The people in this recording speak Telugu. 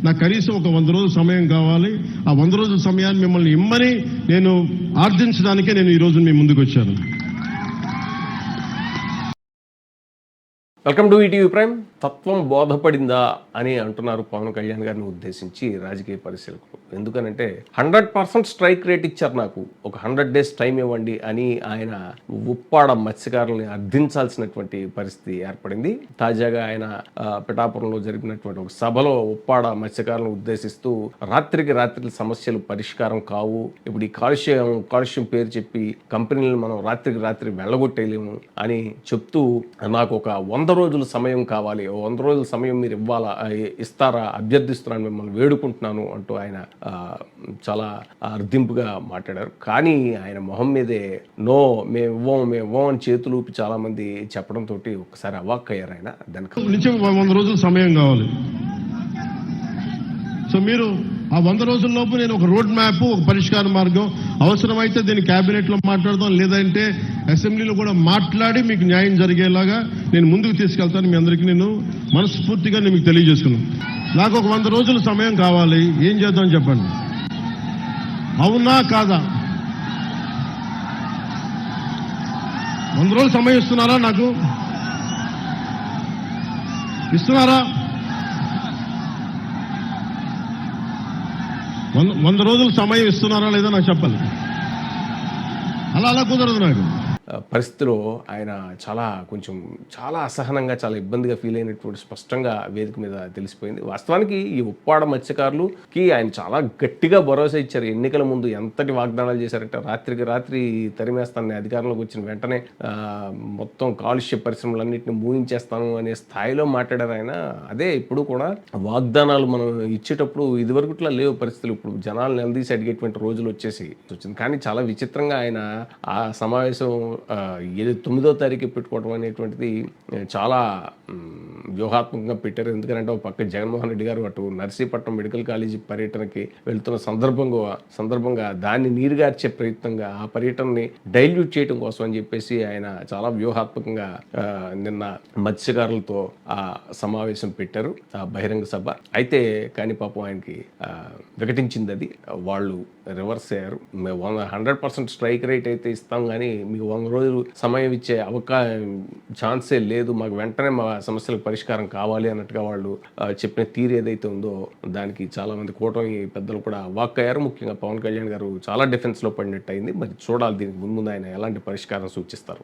నాకు కనీసం ఒక 100 రోజుల సమయం కావాలి. ఆ 100 రోజుల సమయాన్ని మిమ్మల్ని ఇమ్మని నేను ఆర్థించడానికే నేను ఈరోజు మీ ముందుకు వచ్చాను. Welcome to ETV prime. తత్వం బోధపడిందా అని అంటున్నారు పవన్ కళ్యాణ్ గారిని ఉద్దేశించి రాజకీయ పరిశీలకులు. ఎందుకనంటే 100% స్ట్రైక్ రేట్ ఇచ్చారు, నాకు ఒక 100 days టైం ఇవ్వండి అని ఆయన ఉప్పాడ మత్స్యకారుల్ని అర్థించాల్సినటువంటి పరిస్థితి ఏర్పడింది. తాజాగా ఆయన పిఠాపురంలో జరిగినటువంటి ఒక సభలో ఉప్పాడ మత్స్యకారులను ఉద్దేశిస్తూ రాత్రికి రాత్రి సమస్యలు పరిష్కారం కావు, ఇప్పుడు ఈ కాలుష్యం పేరు చెప్పి కంపెనీలను మనం రాత్రికి రాత్రి వెళ్ళగొట్టేయలేము అని చెప్తూ నాకు ఒక 100 రోజుల సమయం కావాలి, 100 రోజుల సమయం మీరు ఇస్తారా, అభ్యర్థిస్తున్నాను, మిమ్మల్ని వేడుకుంటున్నాను అంటూ ఆయన చాలా అర్థింపుగా మాట్లాడారు. కానీ ఆయన మొహం మీదే నో మేము ఇవ్వం అని చేతులు ఊపి చాలా మంది చెప్పడంతో ఒకసారి అవాక్కయ్యారు ఆయన. దానికి నుంచి 100 రోజుల సమయం కావాలి. సో మీరు ఆ 100 రోజుల్లోపు నేను ఒక రోడ్ మ్యాప్, ఒక పరిష్కార మార్గం, అవసరమైతే దీన్ని క్యాబినెట్లో మాట్లాడదాం, లేదంటే అసెంబ్లీలో కూడా మాట్లాడి మీకు న్యాయం జరిగేలాగా నేను ముందుకు తీసుకెళ్తాను. మీ అందరికీ నేను మనస్ఫూర్తిగా నేను మీకు తెలియజేసుకున్నాను. నాకు ఒక 100 రోజుల సమయం కావాలి, ఏం చేద్దాం చెప్పండి, అవునా కాదా? 100 రోజులు సమయం ఇస్తున్నారా? నాకు ఇస్తున్నారా? 100 రోజులు సమయం ఇస్తున్నారా లేదా నాకు చెప్పాలి. అలా కుదరదు. నాకు పరిస్థితిలో ఆయన చాలా అసహనంగా, చాలా ఇబ్బందిగా ఫీల్ అయినటువంటి స్పష్టంగా వేదిక మీద తెలిసిపోయింది. వాస్తవానికి ఈ ఉప్పాడ మత్స్యకారులకి ఆయన చాలా గట్టిగా భరోసా ఇచ్చారు. ఎన్నికల ముందు ఎంతటి వాగ్దానాలు చేశారంటే రాత్రికి రాత్రి తరిమేస్తానని, అధికారంలోకి వచ్చిన వెంటనే మొత్తం కాలుష్య పరిశ్రమలన్నింటినీ మూయించేస్తాను అనే స్థాయిలో మాట్లాడారు ఆయన. అదే ఇప్పుడు కూడా వాగ్దానాలు మనం ఇచ్చేటప్పుడు ఇదివరకుట్లా లేవు పరిస్థితులు. ఇప్పుడు జనాలు నిలదీసి అడిగేటువంటి రోజులు వచ్చింది. కానీ చాలా విచిత్రంగా ఆయన ఆ సమావేశం 9వ తారీఖు పెట్టుకోవడం అనేటువంటిది చాలా వ్యూహాత్మకంగా పెట్టారు. ఎందుకంటే ఒక పక్క జగన్మోహన్ రెడ్డి గారు అటు నర్సీపట్నం మెడికల్ కాలేజీ పర్యటనకి వెళ్తున్న సందర్భంగా దాన్ని నీరుగార్చే ప్రయత్నంగా ఆ పర్యటనని డైల్యూట్ చేయడం కోసం అని చెప్పేసి ఆయన చాలా వ్యూహాత్మకంగా నిన్న మత్స్యకారులతో ఆ సమావేశం పెట్టారు, ఆ బహిరంగ సభ. అయితే కానీ పాపం ఆయనకి వికటించింది అది. వాళ్ళు రివర్స్ అయ్యారు. 100% స్ట్రైక్ రేట్ అయితే ఇస్తాం కానీ మీకు 100 రోజులు సమయం ఇచ్చే ఛాన్సే లేదు, మాకు వెంటనే మా సమస్యలకు పరిష్కారం కావాలి అన్నట్టుగా వాళ్ళు చెప్పిన తీరు ఏదైతే ఉందో దానికి చాలా మంది కూటమి పెద్దలు కూడా వాక్కయ్యారు. ముఖ్యంగా పవన్ కళ్యాణ్ గారు చాలా డిఫెన్స్లో పడినట్టు అయింది. మరి చూడాలి దీనికి ముందు ఆయన ఎలాంటి పరిష్కారం సూచిస్తారు.